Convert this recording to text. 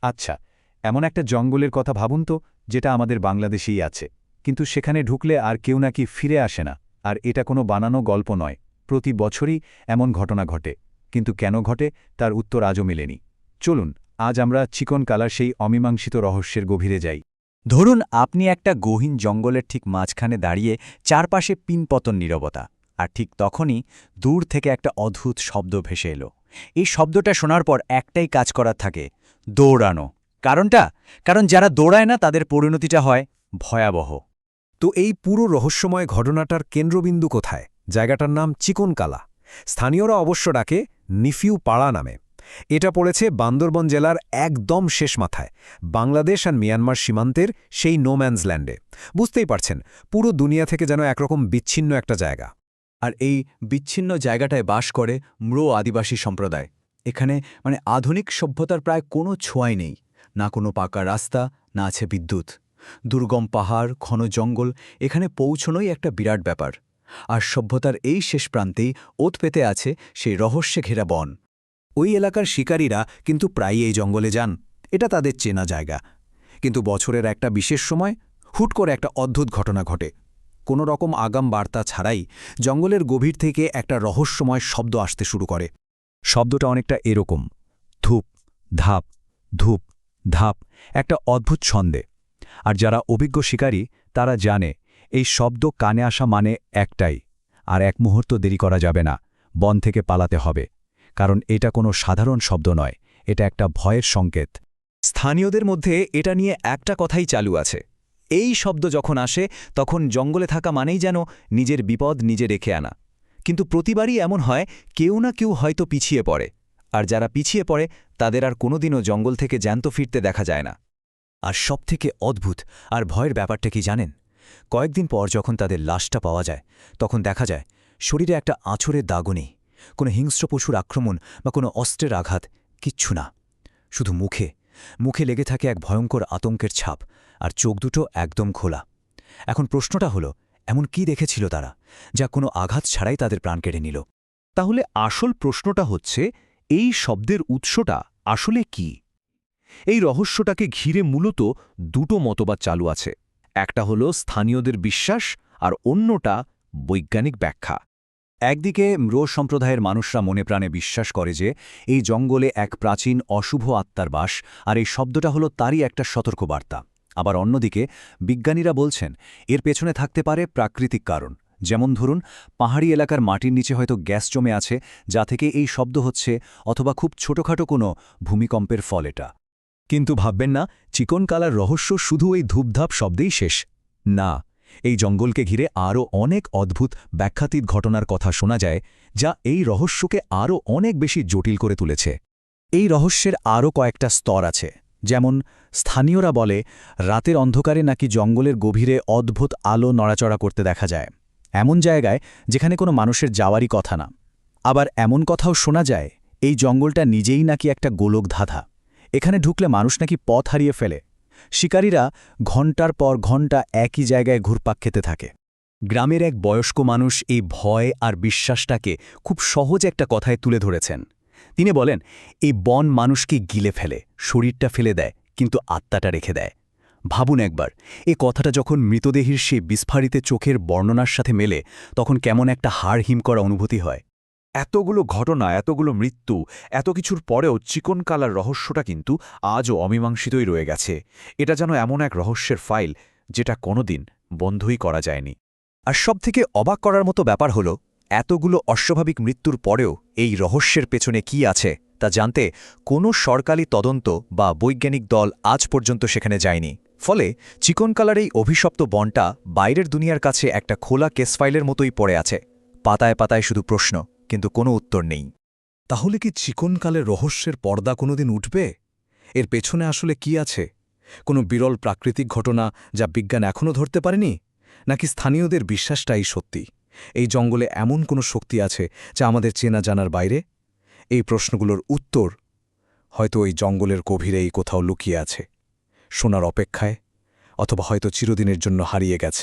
আচ্ছা, এমন একটা জঙ্গলের কথা ভাবুন তো, যেটা আমাদের বাংলাদেশেই আছে, কিন্তু সেখানে ঢুকলে আর কেউ নাকি ফিরে আসে না। আর এটা কোনো বানানো গল্প নয়, প্রতি বছরই এমন ঘটনা ঘটে। কিন্তু কেন ঘটে, তার উত্তর আজও মেলেনি। চলুন আজ আমরা চিকন কালার সেই অমীমাংসিত রহস্যের গভীরে যাই। ধরুন আপনি একটা গহীন জঙ্গলের ঠিক মাঝখানে দাঁড়িয়ে, চারপাশে পিনপতন নীরবতা, আর ঠিক তখনই দূর থেকে একটা অদ্ভুত শব্দ ভেসে এলো। এই শব্দটা শোনার পর একটাই কাজ করার থাকে, দৌড়ানো। কারণ যারা দৌড়ায় না তাদের পরিণতিটা হয় ভয়াবহ। তো এই পুরো রহস্যময় ঘটনাটার কেন্দ্রবিন্দু কোথায়? জায়গাটার নাম চিকনকালা। স্থানীয়রা অবশ্য ডাকে নিফিউ পাড়া নামে। এটা পড়েছে বান্দরবন জেলার একদম শেষ মাথায়, বাংলাদেশ আর মিয়ানমার সীমান্তের সেই নোম্যানস ল্যান্ডে। বুঝতেই পারছেন, পুরো দুনিয়া থেকে যেন একরকম বিচ্ছিন্ন একটা জায়গা। আর এই বিচ্ছিন্ন জায়গাটায় বাস করে ম্রো আদিবাসী সম্প্রদায়। এখানে আধুনিক সভ্যতার প্রায় কোনো ছোঁয়াই নেই, না কোনো পাকা রাস্তা, না আছে বিদ্যুৎ। দুর্গম পাহাড়, ঘন জঙ্গল, এখানে পৌঁছনোই একটা বিরাট ব্যাপার। আর সভ্যতার এই শেষ প্রান্তেই ওত পেতে আছে সেই রহস্যে ঘেরা বন। ওই এলাকার শিকারীরা কিন্তু প্রায়ই এই জঙ্গলে যান, এটা তাদের চেনা জায়গা। কিন্তু বছরের একটা বিশেষ সময় হুট করে একটা অদ্ভুত ঘটনা ঘটে। কোনো রকম আগাম বার্তা ছাড়াই জঙ্গলের গভীর থেকে একটা রহস্যময় শব্দ আসতে শুরু করে। শব্দটা অনেকটা এরকম, ধূপ ধাপ ধূপ ধাপ, একটা অদ্ভুত ছন্দে। আর যারা অভিজ্ঞ শিকারী তারা জানে এই শব্দ কানে আসা মানে একটাই, আর এক মুহূর্ত দেরি করা যাবে না, বন থেকে পালাতে হবে। কারণ এটা কোনো সাধারণ শব্দ নয়, এটা একটা ভয়ের সংকেত। স্থানীয়দের মধ্যে এটা নিয়ে একটা কথাই চালু আছে, এই শব্দ যখন আসে তখন জঙ্গলে থাকা মানেই যেন নিজের বিপদ নিজে রেখে আনা। কিন্তু প্রতিবারই এমন হয়, কেউ না কেউ হয়তো পিছিয়ে পড়ে, আর যারা পিছিয়ে পড়ে তাদের আর কোনোদিনও জঙ্গল থেকে জ্যান্ত ফিরতে দেখা যায় না। আর সবথেকে অদ্ভুত আর ভয়ের ব্যাপারটা কি জানেন? কয়েকদিন পর যখন তাদের লাশটা পাওয়া যায়, তখন দেখা যায় শরীরে একটা আঁচড়ের দাগও নেই, কোনো হিংস্র পশুর আক্রমণ বা কোনো অস্ত্রের আঘাত, কিচ্ছু না। শুধু মুখে লেগে থাকে এক ভয়ঙ্কর আতঙ্কের ছাপ, আর চোখ দুটো একদম খোলা। এখন প্রশ্নটা হলো, এমন কি দেখেছিল তারা, যা কোনো আঘাত ছাড়াই তাদের প্রাণ কেড়ে নিল? তাহলে আসল প্রশ্নটা হচ্ছে, এই শব্দের উৎসটা আসলে কি? এই রহস্যটাকে ঘিরে মূলত দুটো মতবাদ চালু আছে। একটা হলো স্থানীয়দের বিশ্বাস, আর অন্যটা বৈজ্ঞানিক ব্যাখ্যা। একদিকে ম্রো সম্প্রদায়ের মানুষরা মনে প্রাণে বিশ্বাস করে যে এই জঙ্গলে এক প্রাচীন অশুভ আত্মার বাস, আর এই শব্দটা হলো তারই একটা সতর্কবার্তা। আবার অন্যদিকে বিজ্ঞানীরা বলছেন এর পেছনে থাকতে পারে প্রাকৃতিক কারণ, যেমন ধরুন পাহাড়ি এলাকার মাটির নিচে হয়তো গ্যাস জমে আছে, যা থেকে এই শব্দ হচ্ছে, অথবা খুব ছোটখাটো কোনো ভূমিকম্পের ফল এটা। কিন্তু ভাববেন না, চিকনকালার রহস্য শুধু এই ধূপধাপ শব্দেই শেষ না। এই জঙ্গলকে ঘিরে আরও অনেক অদ্ভুত ব্যাখ্যাতীত ঘটনার কথা শোনা যায়, যা এই রহস্যকে আরও অনেক বেশি জটিল করে তুলেছে। এই রহস্যের আরও কয়েকটা স্তর আছে। যেমন স্থানীয়রা বলে রাতের অন্ধকারে নাকি জঙ্গলের গভীরে অদ্ভুত আলো নড়াচড়া করতে দেখা যায়, এমন জায়গায় যেখানে কোনো মানুষের যাওয়ারই কথা না। আবার এমন কথাও শোনা যায় এই জঙ্গলটা নিজেই নাকি একটা গোলক ধাঁধা, এখানে ঢুকলে মানুষ নাকি পথ হারিয়ে ফেলে। শিকারীরা ঘণ্টার পর ঘণ্টা একই জায়গায় ঘুরপাক খেতে থাকে। গ্রামের এক বয়স্ক মানুষ এই ভয় আর বিশ্বাসটাকে খুব সহজ একটা কথায় তুলে ধরেছেন। তিনি বলেন, এই বন মানুষকে গিলে ফেলে, শরীরটা ফেলে দেয়, কিন্তু আত্মাটা রেখে দেয়। ভাবুন একবার, এই কথাটা যখন মৃতদেহের সেই বিস্ফারিত চোখের বর্ণনার সাথে মেলে, তখন কেমন একটা হাড় হিম করা অনুভূতি হয়। এতগুলো ঘটনা, এতগুলো মৃত্যু, এত কিছুর পরেও চিকনকালার রহস্যটা কিন্তু আজও অমীমাংসিতই রয়ে গেছে। এটা যেন এমন এক রহস্যের ফাইল, যেটা কোনোদিন বন্ধই করা যায়নি। আর সবথেকে অবাক করার মতো ব্যাপার হলো, এতগুলো অস্বাভাবিক মৃত্যুর পরেও এই রহস্যের পেছনে কি আছে তা জানতে কোনো সরকারি তদন্ত বা বৈজ্ঞানিক দল আজ পর্যন্ত সেখানে যায়নি। ফলে চিকনকালার এই অভিশপ্ত বনটা বাইরের দুনিয়ার কাছে একটা খোলা কেস ফাইলের মতোই পড়ে আছে। পাতায় পাতায় শুধু প্রশ্ন, কিন্তু কোনো উত্তর নেই। তাহলে কি চিকনকালের রহস্যের পর্দা কোনোদিন উঠবে? এর পেছনে আসলে কি আছে? কোনো বিরল প্রাকৃতিক ঘটনা যা বিজ্ঞান এখনও ধরতে পারেনি, নাকি স্থানীয়দের বিশ্বাসটাই সত্যি এই জঙ্গলে এমন কোনো শক্তি আছে যা আমাদের চেনা জানার বাইরে? এই প্রশ্নগুলোর উত্তর হয়তো ওই জঙ্গলের গভীরেই কোথাও লুকিয়ে আছে, শোনার অপেক্ষায়, অথবা হয়তো চিরদিনের জন্য হারিয়ে গেছে।